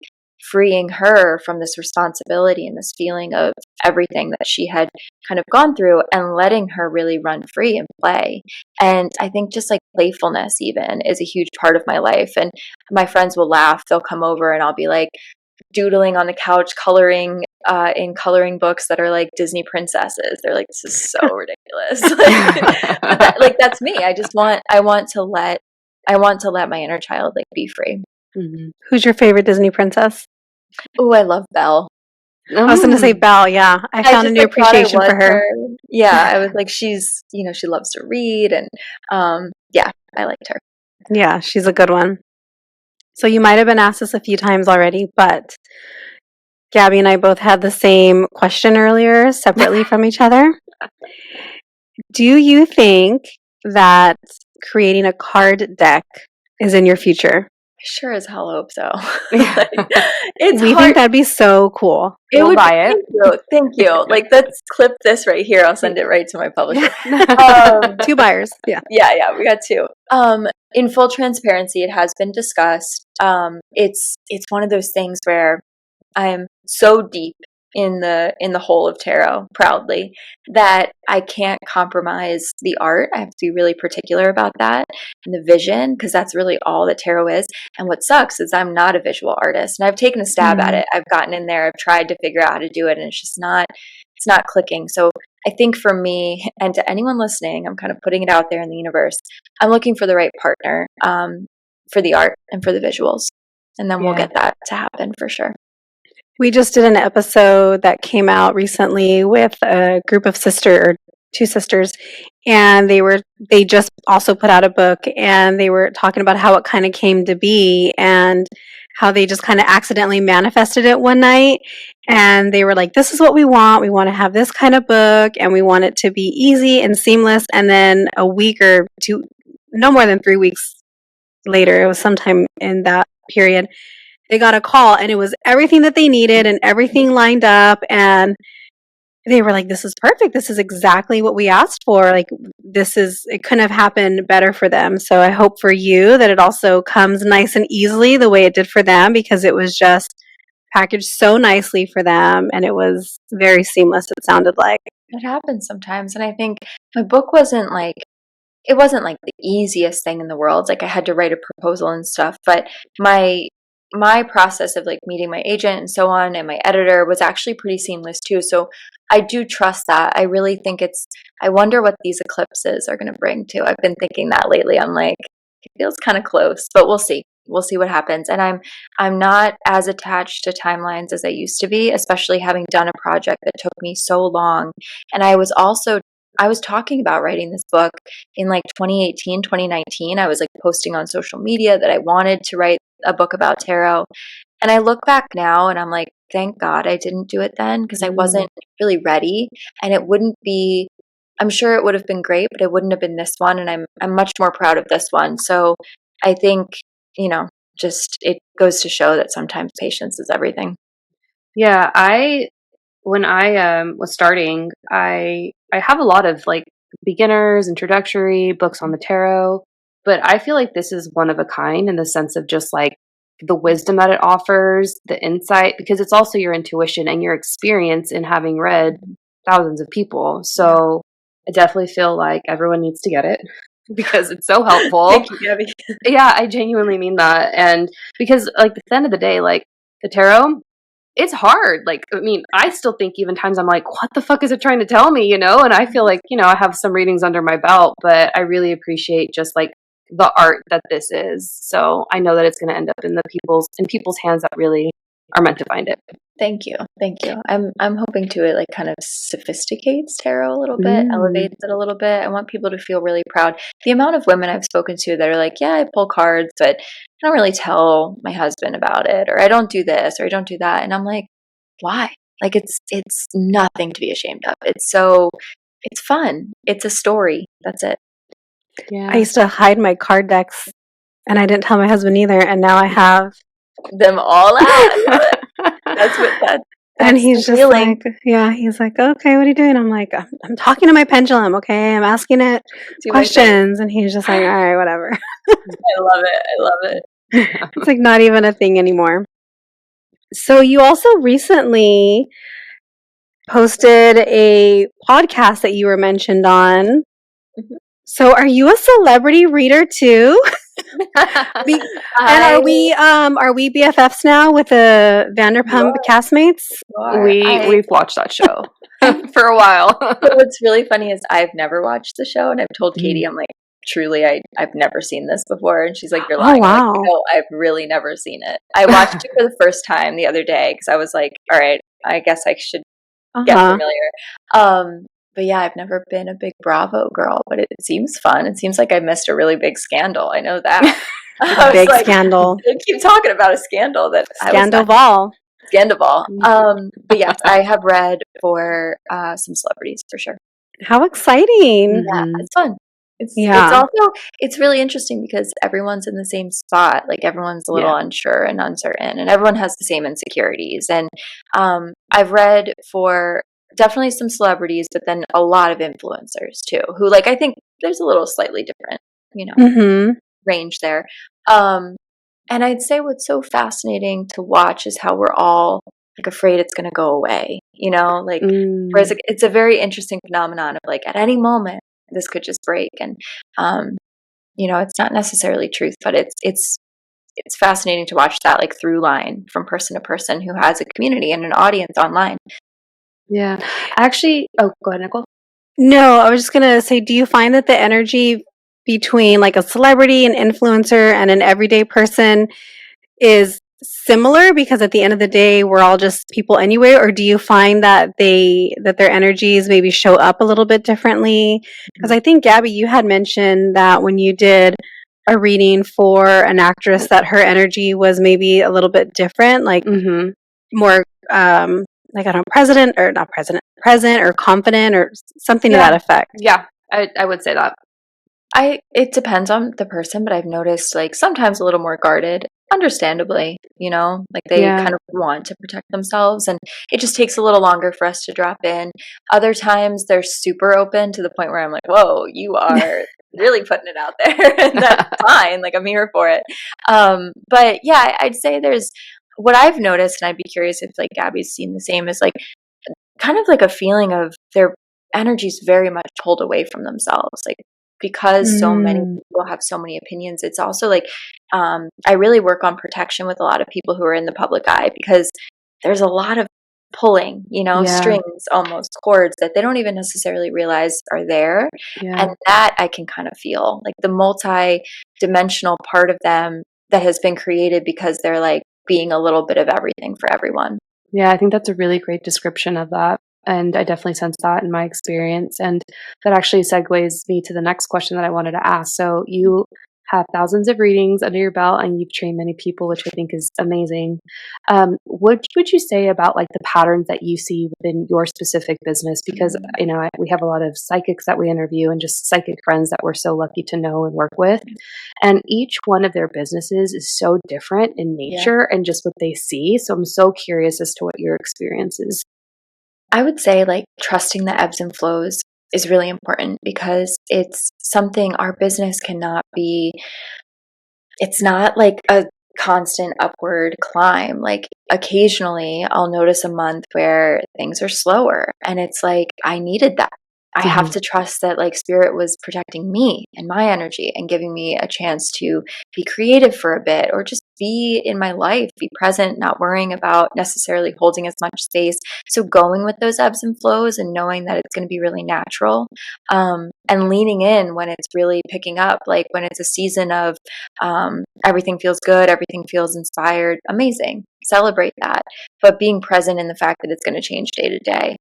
freeing her from this responsibility and this feeling of everything that she had kind of gone through and letting her really run free and play. And I think just like playfulness even is a huge part of my life. And my friends will laugh. They'll come over and I'll be like, doodling on the couch, coloring in coloring books that are like Disney princesses. They're like, this is so ridiculous. But that's me. I want to let I want to let my inner child like be free. Mm-hmm. Who's your favorite Disney princess? Oh, I love Belle. I was going to say Belle. Yeah, I found a new appreciation for her. Yeah, I was like, she's, she loves to read, and yeah, I liked her. Yeah, she's a good one. So you might have been asked this a few times already, but Gabby and I both had the same question earlier, separately from each other. Do you think that creating a card deck is in your future? I sure as hell hope so. We think that'd be so cool. We'll buy it. Thank you. Like, let's clip this right here. I'll send it right to my publisher. 2 buyers. Yeah. Yeah, we got 2. In full transparency, it has been discussed. It's one of those things where I'm so deep in the hole of tarot, proudly, that I can't compromise the art. I have to be really particular about that, and the vision, because that's really all that tarot is. And what sucks is I'm not a visual artist, and I've taken a stab at it. I've gotten in there, I've tried to figure out how to do it, and it's not clicking. So I think for me, and to anyone listening, I'm kind of putting it out there in the universe. I'm looking for the right partner for the art and for the visuals, and then we'll get that to happen for sure. We just did an episode that came out recently with a group of 2 sisters, and they just also put out a book, and they were talking about how it kind of came to be and how they just kind of accidentally manifested it one night, and they were like, this is what we want to have this kind of book, and we want it to be easy and seamless. And then a week or 2, no more than 3 weeks later, it was sometime in that period, they got a call, and it was everything that they needed and everything lined up, and they were like, this is perfect. This is exactly what we asked for. Like, it couldn't have happened better for them. So I hope for you that it also comes nice and easily the way it did for them, because it was just packaged so nicely for them, and it was very seamless, it sounded like. It happens sometimes, and I think my book wasn't like the easiest thing in the world. Like, I had to write a proposal and stuff, but my process of like meeting my agent and so on, and my editor, was actually pretty seamless too. So I do trust that. I really think I wonder what these eclipses are going to bring too. I've been thinking that lately. I'm like, it feels kind of close, but we'll see. We'll see what happens. And I'm not as attached to timelines as I used to be, especially having done a project that took me so long. And I was talking about writing this book in like 2018, 2019. I was like posting on social media that I wanted to write a book about tarot. And I look back now and I'm like, thank God I didn't do it then, because I wasn't really ready. And I'm sure it would have been great, but it wouldn't have been this one. And I'm much more proud of this one. So I think, just it goes to show that sometimes patience is everything. Yeah, when I was starting, I have a lot of like beginners, introductory books on the tarot, but I feel like this is one of a kind in the sense of just like the wisdom that it offers, the insight, because it's also your intuition and your experience in having read thousands of people. So I definitely feel like everyone needs to get it because it's so helpful. Thank you, Gabby. Yeah, I genuinely mean that. And because like at the end of the day, like the tarot, it's hard. Like, I mean, I still think even times I'm like, what the fuck is it trying to tell me, And I feel like, I have some readings under my belt, but I really appreciate just like the art that this is. So I know that it's going to end up in people's hands that really are meant to find it. Thank you. I'm hoping to it like kind of sophisticates tarot a little bit, elevates it a little bit. I want people to feel really proud. The amount of women I've spoken to that are like, yeah, I pull cards, but I don't really tell my husband about it, or I don't do this, or I don't do that. And I'm like, why? Like, it's nothing to be ashamed of. It's fun. It's a story. That's it. Yeah. I used to hide my card decks, and I didn't tell my husband either, and now I have them all out. That's and he's just like, he's like, okay, what are you doing? I'm like, I'm talking to my pendulum, okay? I'm asking it questions, and he's just like, all right, whatever. I love it. It's like not even a thing anymore. So you also recently posted a podcast that you were mentioned on. Mm-hmm. So are you a celebrity reader too? And are we BFFs now with the Vanderpump castmates? We've watched that show for a while. But what's really funny is I've never watched the show, and I've told Katie, I'm like, truly, I've never seen this before. And she's like, you're Oh, lying. I'm like, wow. no, I've really never seen it. I watched it for the first time the other day because I was like, all right, I guess I should get familiar. But yeah, I've never been a big Bravo girl, but it seems fun. It seems like I missed a really big scandal. I know that. I was Big like, scandal. they keep talking about a scandal that I was Scandal not. ball. Scandal. But yes, I have read for some celebrities for sure. How exciting. Yeah, it's fun. It's Yeah. also it's really interesting because everyone's in the same spot. Like everyone's a little unsure and uncertain, and everyone has the same insecurities. And I've read for definitely some celebrities, but then a lot of influencers too, who like I think there's a little slightly different, Mm-hmm. range there. And I'd say what's so fascinating to watch is how we're all like afraid it's going to go away, like whereas it's a very interesting phenomenon of like at any moment this could just break. And, it's not necessarily truth, but it's fascinating to watch that like through line from person to person who has a community and an audience online. Yeah. Actually, go ahead, Nichole. No, I was just going to say, do you find that the energy between like a celebrity, an influencer, and an everyday person is similar? Because at the end of the day, we're all just people anyway. Or do you find that their energies maybe show up a little bit differently? Because I think, Gabby, you had mentioned that when you did a reading for an actress that her energy was maybe a little bit different, like more like I don't know, present or confident or something to that effect. Yeah, I would say that. It depends on the person, but I've noticed like sometimes a little more guarded, understandably, like they kind of want to protect themselves, and it just takes a little longer for us to drop in. Other times they're super open to the point where I'm like, whoa, you are really putting it out there. And that's fine. Like I'm here for it. But yeah, I'd say there's what I've noticed, and I'd be curious if like Gabby's seen the same, is like kind of like a feeling of their energy's very much pulled away from themselves. Like because so many people have so many opinions, it's also like I really work on protection with a lot of people who are in the public eye because there's a lot of pulling, strings, almost cords that they don't even necessarily realize are there. And that I can kind of feel like the multi-dimensional part of them that has been created because they're like being a little bit of everything for everyone. Yeah, I think that's a really great description of that. And I definitely sense that in my experience. And that actually segues me to the next question that I wanted to ask. So you have thousands of readings under your belt and you've trained many people, which I think is amazing. What would you say about like the patterns that you see within your specific business? Because, we have a lot of psychics that we interview and just psychic friends that we're so lucky to know and work with. And each one of their businesses is so different in nature and just what they see. So I'm so curious as to what your experience is. I would say like trusting the ebbs and flows is really important because it's something our business cannot be. It's not like a constant upward climb. Like occasionally I'll notice a month where things are slower and it's like I needed that. I have to trust that like spirit was protecting me and my energy and giving me a chance to be creative for a bit or just be in my life, be present, not worrying about necessarily holding as much space. So going with those ebbs and flows and knowing that it's going to be really natural, and leaning in when it's really picking up, like when it's a season of everything feels good, everything feels inspired, amazing. Celebrate that, but being present in the fact that it's going to change day to day.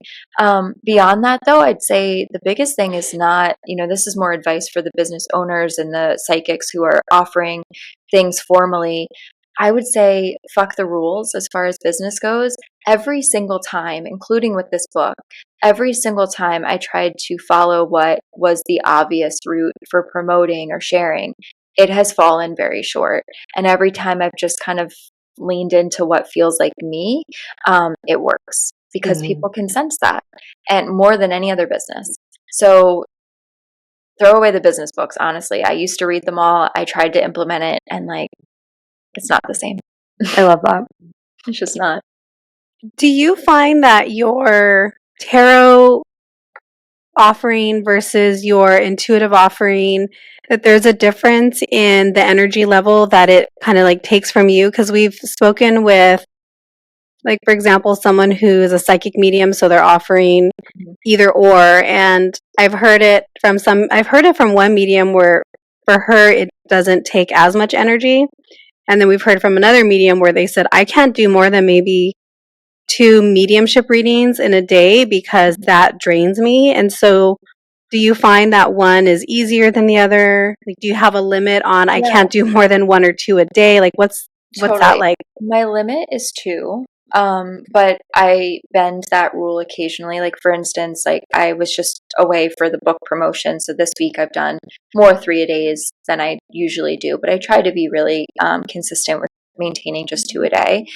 Beyond that, though, I'd say the biggest thing is not, this is more advice for the business owners and the psychics who are offering things formally. I would say fuck the rules as far as business goes. Every single time, including with this book, every single time I tried to follow what was the obvious route for promoting or sharing, it has fallen very short. And every time I've just kind of leaned into what feels like me, it works because people can sense that, and more than any other business. So throw away the business books. Honestly, I used to read them all. I tried to implement it and like, it's not the same. I love that. It's just not. Do you find that your tarot offering versus your intuitive offering, that there's a difference in the energy level that it kind of like takes from you? Because we've spoken with like for example, someone who is a psychic medium, so they're offering Mhm. either or, and I've heard it from one medium where for her it doesn't take as much energy. And then we've heard from another medium where they said, I can't do more than maybe 2 mediumship readings in a day because that drains me. And so, do you find that one is easier than the other? Like, do you have a limit on I Yeah, can't do more than 1 or 2 a day? Like, what's that totally. like? My limit is 2, but I bend that rule occasionally. Like, for instance, like I was just away for the book promotion, so this week I've done more 3-a-days than I usually do, but I try to be really consistent with maintaining just 2 a day.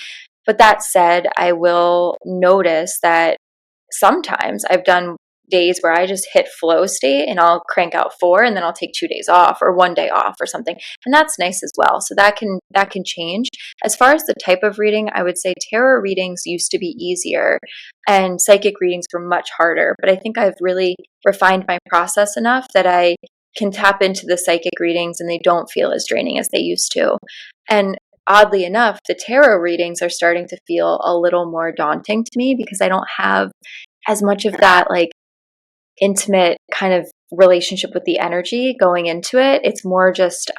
But that said, I will notice that sometimes I've done days where I just hit flow state and I'll crank out 4 and then I'll take 2 days off or 1 day off or something. And that's nice as well. So that can change. As far as the type of reading, I would say tarot readings used to be easier and psychic readings were much harder, but I think I've really refined my process enough that I can tap into the psychic readings and they don't feel as draining as they used to. And oddly enough, the tarot readings are starting to feel a little more daunting to me because I don't have as much of that like intimate kind of relationship with the energy going into it. It's more just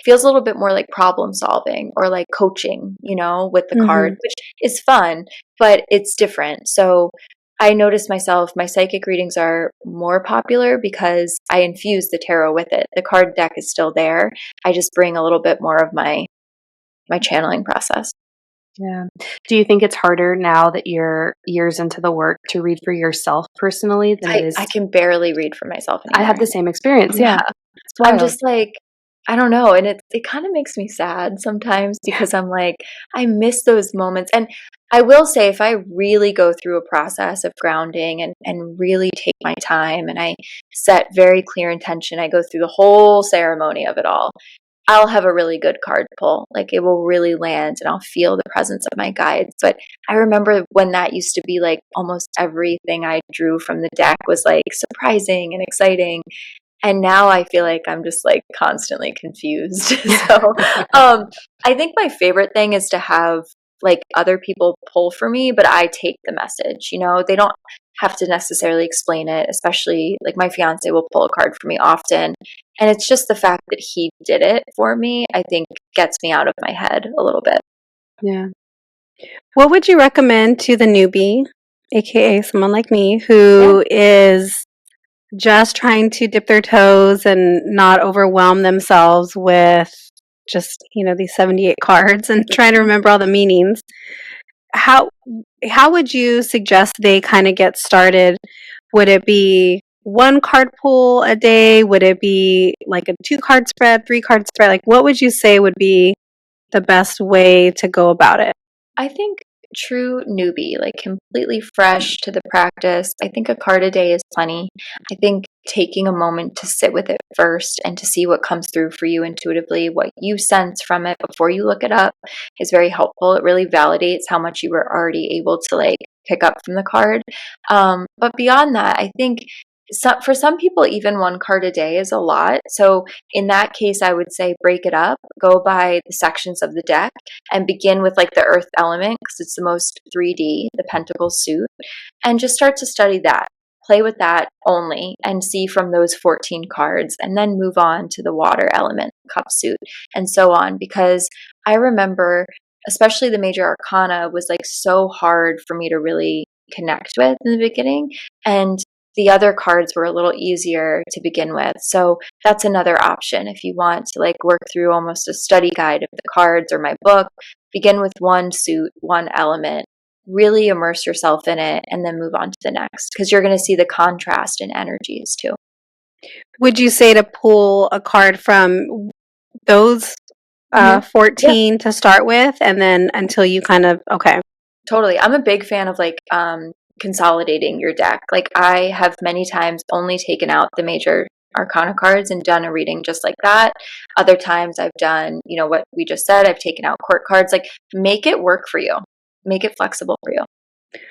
feels a little bit more like problem solving or like coaching, with the Mhm. cards, which is fun, but it's different. So I noticed myself, my psychic readings are more popular because I infuse the tarot with it. The card deck is still there. I just bring a little bit more of my channeling process. Yeah. Do you think it's harder now that you're years into the work to read for yourself personally than it is? I can barely read for myself I have anymore. the same experience. Yeah. Yeah. It's I'm wild. just like, I don't know, and it kind of makes me sad sometimes because I'm like, I miss those moments. And I will say, if I really go through a process of grounding and really take my time and I set very clear intention, I go through the whole ceremony of it all, I'll have a really good card pull. Like it will really land and I'll feel the presence of my guides. But I remember when that used to be like almost everything I drew from the deck was like surprising and exciting. And now I feel like I'm just like constantly confused. Yeah. So I think my favorite thing is to have like other people pull for me, but I take the message. They don't have to necessarily explain it, especially like my fiance will pull a card for me often. And it's just the fact that he did it for me, I think gets me out of my head a little bit. Yeah. What would you recommend to the newbie, aka someone like me, who is just trying to dip their toes and not overwhelm themselves with just, these 78 cards and trying to remember all the meanings? How how would you suggest they kind of get started? Would it be 1 card pull a day? Would it be like a 2-card spread, 3-card spread? Like what would you say would be the best way to go about it? I think true newbie, like completely fresh to the practice, I think a card a day is plenty. I think taking a moment to sit with it first and to see what comes through for you intuitively, what you sense from it before you look it up is very helpful. It really validates how much you were already able to like pick up from the card. But beyond that, I think for some people, even 1 card a day is a lot. So in that case, I would say break it up, go by the sections of the deck and begin with like the earth element because it's the most 3D, the pentacle suit, and just start to study that. Play with that only and see from those 14 cards, and then move on to the water element, cup suit, and so on. Because I remember, especially the major arcana, was like so hard for me to really connect with in the beginning. And the other cards were a little easier to begin with. So that's another option if you want to like work through almost a study guide of the cards or my book. Begin with 1 suit, 1 element, really immerse yourself in it, and then move on to the next because you're going to see the contrast in energies too. Would you say to pull a card from those Mm-hmm. 14 to start with and then until you kind of okay. Totally. I'm a big fan of like consolidating your deck. Like I have many times only taken out the major arcana cards and done a reading just like that. Other times I've done, what we just said, I've taken out court cards. Like make it work for you. Make it flexible for you.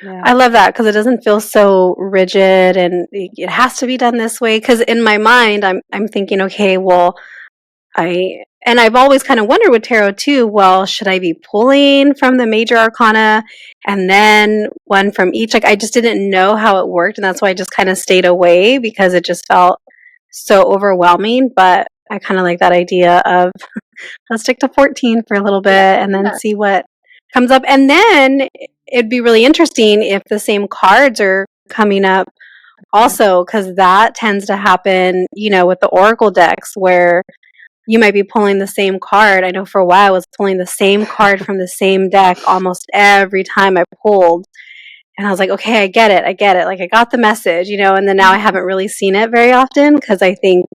Yeah. I love that because it doesn't feel so rigid and it has to be done this way. Because in my mind, I'm thinking, okay, well, I and I've always kind of wondered with tarot too, well, should I be pulling from the major arcana and then one from each? Like, I just didn't know how it worked, and that's why I just kind of stayed away, because it just felt so overwhelming. But I kind of like that idea of let's stick to 14 for a little bit and then see what comes up. And then it'd be really interesting if the same cards are coming up also, because that tends to happen, with the oracle decks, where you might be pulling the same card. I know for a while I was pulling the same card from the same deck almost every time I pulled. And I was like, okay, I get it. Like, I got the message, and then now I haven't really seen it very often, because I think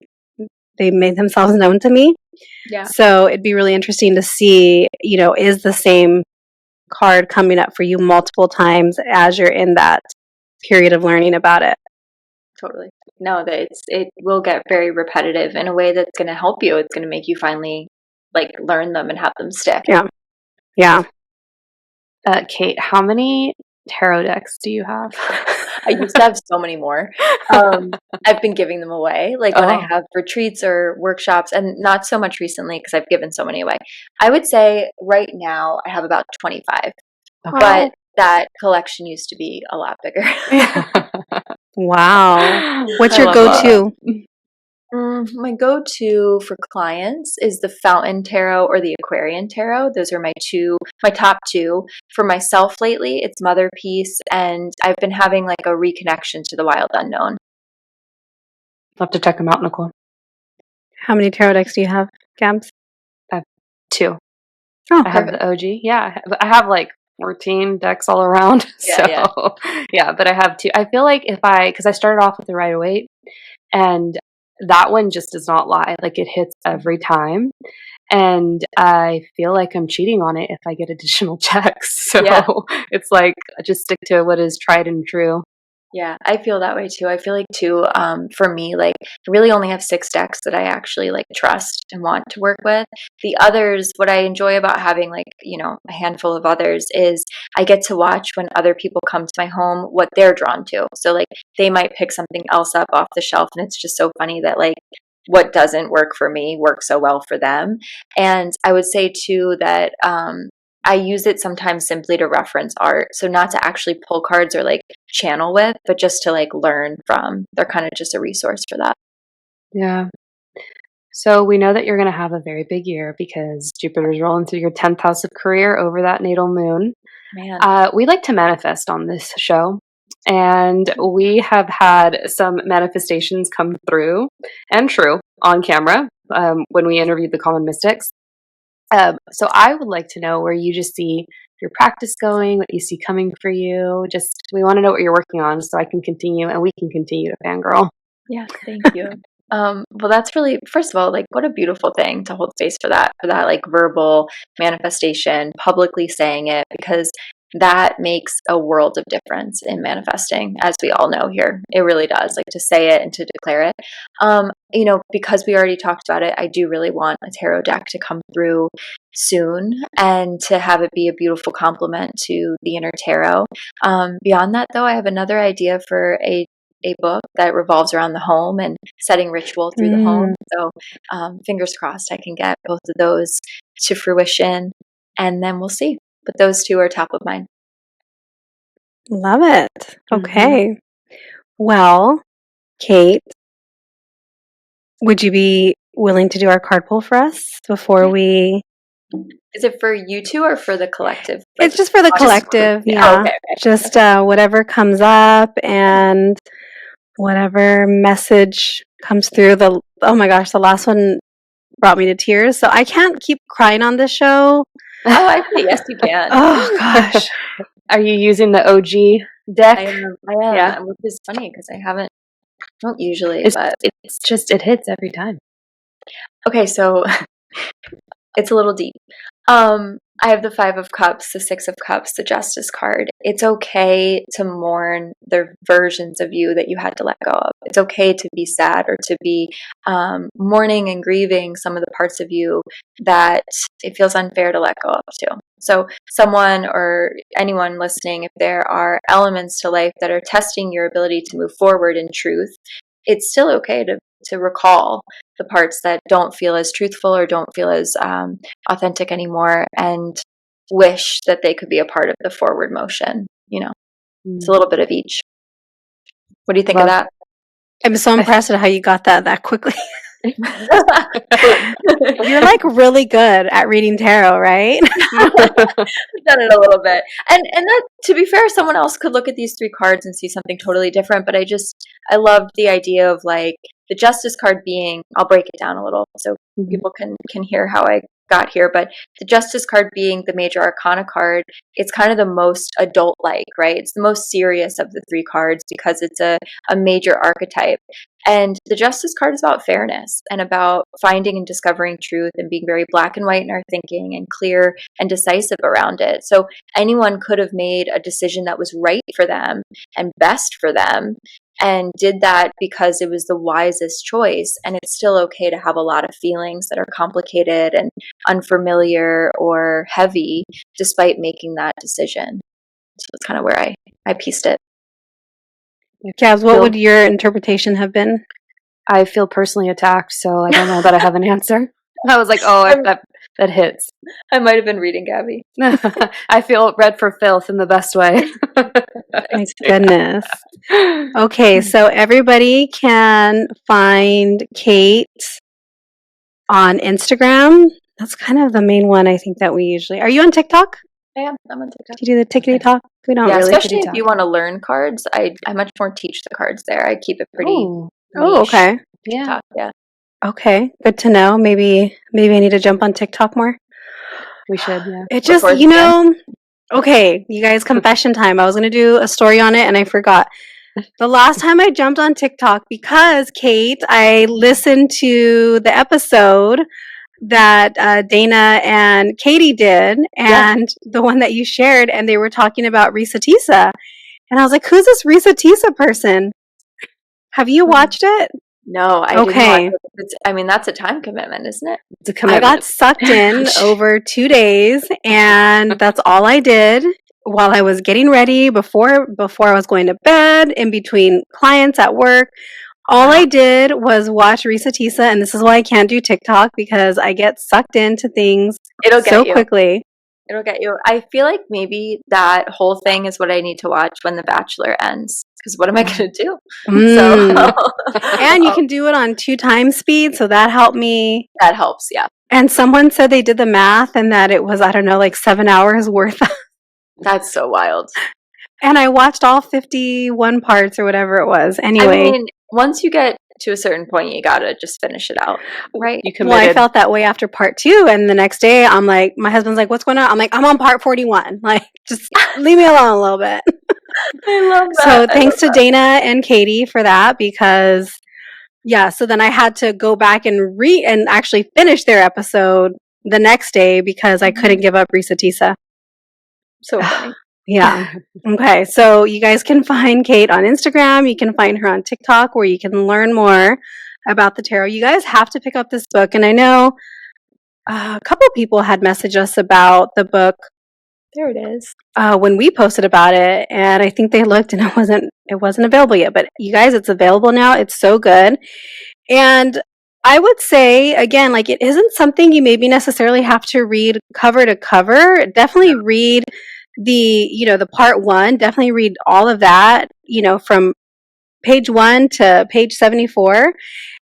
they made themselves known to me. Yeah. So it'd be really interesting to see, is the same card coming up for you multiple times as you're in that period of learning about it. Totally. No, it will get very repetitive in a way that's going to help you. It's going to make you finally learn them and have them stick. Yeah. Kate, how many tarot decks do you have? I used to have so many more. I've been giving them away, when I have retreats or workshops, and not so much recently because I've given so many away. I would say right now I have about 25, but that collection used to be a lot bigger. Wow. What's your go-to? My go-to for clients is the Fountain Tarot or the Aquarian Tarot. Those are my top two. For myself lately, it's Mother Peace, and I've been having a reconnection to the wild unknown. I'll have to check them out, Nichole. How many tarot decks do you have, Gabs? I have 2. Oh, I have the OG. Yeah, I have 14 decks all around. Yeah, but I have 2. I feel like because I started off with the Rider-Waite, and that one just does not lie. It hits every time. And I feel like I'm cheating on it if I get additional checks. So it's just stick to what is tried and true. Yeah, I feel that way too. I feel too, for me, I really only have 6 decks that I actually trust and want to work with. The others, what I enjoy about having a handful of others is I get to watch when other people come to my home what they're drawn to. So they might pick something else up off the shelf, and it's just so funny that what doesn't work for me works so well for them. And I would say too that I use it sometimes simply to reference art. So not to actually pull cards or channel with, but just to learn from. They're kind of just a resource for that. Yeah. So we know that you're going to have a very big year because Jupiter's rolling through your 10th house of career over that natal moon. Man. We like to manifest on this show. And we have had some manifestations come through and true on camera when we interviewed the common mystics. So I would like to know where you just see your practice going, what you see coming for you. We want to know what you're working on so I can continue and we can continue to fangirl. Yeah, thank you. Well, that's really, first of all, what a beautiful thing to hold space for that verbal manifestation, publicly saying it, because that makes a world of difference in manifesting, as we all know here. It really does, to say it and to declare it. Because we already talked about it, I do really want a tarot deck to come through soon and to have it be a beautiful complement to the inner tarot. Beyond that, though, I have another idea for a book that revolves around the home and setting ritual through the home. So fingers crossed I can get both of those to fruition, and then we'll see. But those 2 are top of mind. Love it. Okay. Well, Kate, would you be willing to do our card pull for us before we... Is it for you 2 or for the collective? It's just for the collective. Yeah. Okay. Just whatever comes up and whatever message comes through. Oh my gosh, the last one brought me to tears. So I can't keep crying on this show. Oh, I say yes, you can. Oh gosh. Are you using the OG deck? I am. Yeah. Which is funny because I don't usually, but it hits every time. Okay, so it's a little deep. I have the 5 of Cups, the 6 of Cups, the Justice card. It's okay to mourn the versions of you that you had to let go of. It's okay to be sad or to be mourning and grieving some of the parts of you that it feels unfair to let go of too. So someone or anyone listening, if there are elements to life that are testing your ability to move forward in truth, it's still okay to recall the parts that don't feel as truthful or don't feel as authentic anymore, and wish that they could be a part of the forward motion. It's a little bit of each. What do you think of that? I'm so impressed at how you got that quickly. You're like really good at reading tarot, right? I've done it a little bit, and that, to be fair, someone else could look at these 3 cards and see something totally different. But I loved the idea of like the Justice card being. I'll break it down a little so people can hear how I got here. But the Justice card being the major arcana card, it's kind of the most adult-like, right? It's the most serious of the 3 cards because it's a major archetype. And the Justice card is about fairness and about finding and discovering truth and being very black and white in our thinking and clear and decisive around it. So anyone could have made a decision that was right for them and best for them, and did that because it was the wisest choice. And it's still okay to have a lot of feelings that are complicated and unfamiliar or heavy despite making that decision. So that's kind of where I pieced it. Gabs, what would your interpretation have been? I feel personally attacked, so I don't know that I have an answer. I was like, that hits. I might have been reading Gabby. I feel red for filth in the best way. My goodness. Okay, so everybody can find Kate on Instagram. That's kind of the main one I think that we usually... Are you on TikTok? I am. I'm on TikTok. Do you do the tickety talk? We don't really especially if you want to learn cards. I much more teach the cards there. I keep it pretty Oh, okay. TikTok, yeah. Okay, good to know. Maybe I need to jump on TikTok more. We should, yeah. It just, okay, you guys, confession time. I was going to do a story on it and I forgot. The last time I jumped on TikTok, because Kate, I listened to the episode that Dana and Katie did, and the one that you shared, and they were talking about Risa Tisa. And I was like, who's this Risa Tisa person? Have you watched it? No, I didn't watch it. I mean, that's a time commitment, isn't it? It's a commitment. I got sucked in over 2 days, and that's all I did while I was getting ready, before I was going to bed, in between clients at work. All I did was watch Risa Tisa, and this is why I can't do TikTok, because I get sucked into things quickly. It'll get you. I feel like maybe that whole thing is what I need to watch when The Bachelor ends. Because what am I going to do? And you can do it on 2 times speed, so that helped me. That helps, yeah. And someone said they did the math and that it was, I don't know, like 7 hours worth. That's so wild. And I watched all 51 parts or whatever it was. Anyway. I mean, once you get to a certain point, you got to just finish it out, right? Well, I felt that way after part 2. And the next day, I'm like, my husband's like, what's going on? I'm like, I'm on part 41. Like, just leave me alone a little bit. I love that. So thanks to Dana and Katie for that, because so then I had to go back and actually finish their episode the next day because I couldn't give up Risa Tisa. So funny. Yeah. Okay. So you guys can find Kate on Instagram. You can find her on TikTok, where you can learn more about the tarot. You guys have to pick up this book. And I know a couple people had messaged us about the book. There it is. When we posted about it, and I think they looked and it wasn't available yet. But you guys, it's available now. It's so good. And I would say, again, like, it isn't something you maybe necessarily have to read cover to cover. Definitely read the part 1. Definitely read all of that, from page 1 to page 74.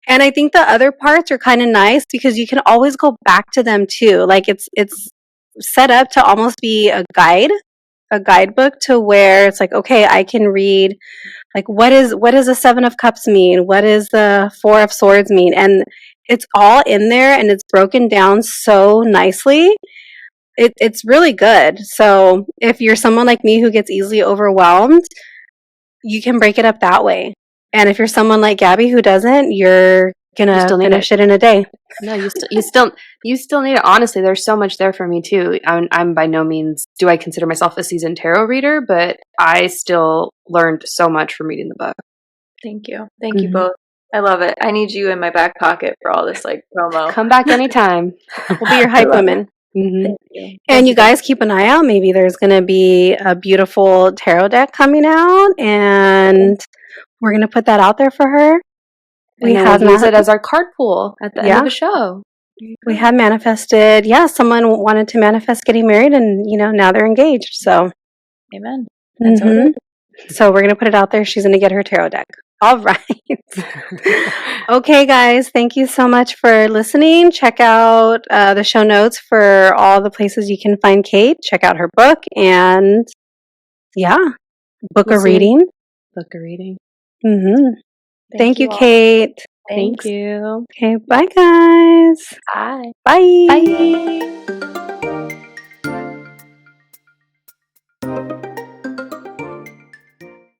And I think the other parts are kind of nice because you can always go back to them too. Like, it's set up to almost be a guidebook, to where it's like, okay, I can read, like, what does the 7 of Cups mean? What does the 4 of Swords mean? And it's all in there, and it's broken down so nicely. It's really good. So if you're someone like me who gets easily overwhelmed, you can break it up that way. And if you're someone like Gabby who doesn't, you're gonna finish it in a day. No, you still need it. Honestly, there's so much there for me too. I'm by no means do I consider myself a seasoned tarot reader, but I still learned so much from reading the book. Thank you you both. I love it. I need you in my back pocket for all this promo. Come back anytime. We'll be your hype women. Thank you. And you guys keep an eye out. Maybe there's going to be a beautiful tarot deck coming out, and we're going to put that out there for her. And then we'll use it as our card pool at the end of the show. We have manifested. Yeah, someone wanted to manifest getting married, and now they're engaged. So, amen. That's how it is. So we're gonna put it out there. She's gonna get her tarot deck. All right. Okay, guys. Thank you so much for listening. Check out the show notes for all the places you can find Kate. Check out her book and book a reading. Book a reading. Thank you, Kate. Thank you. Okay, bye, guys. Bye. Bye. Bye.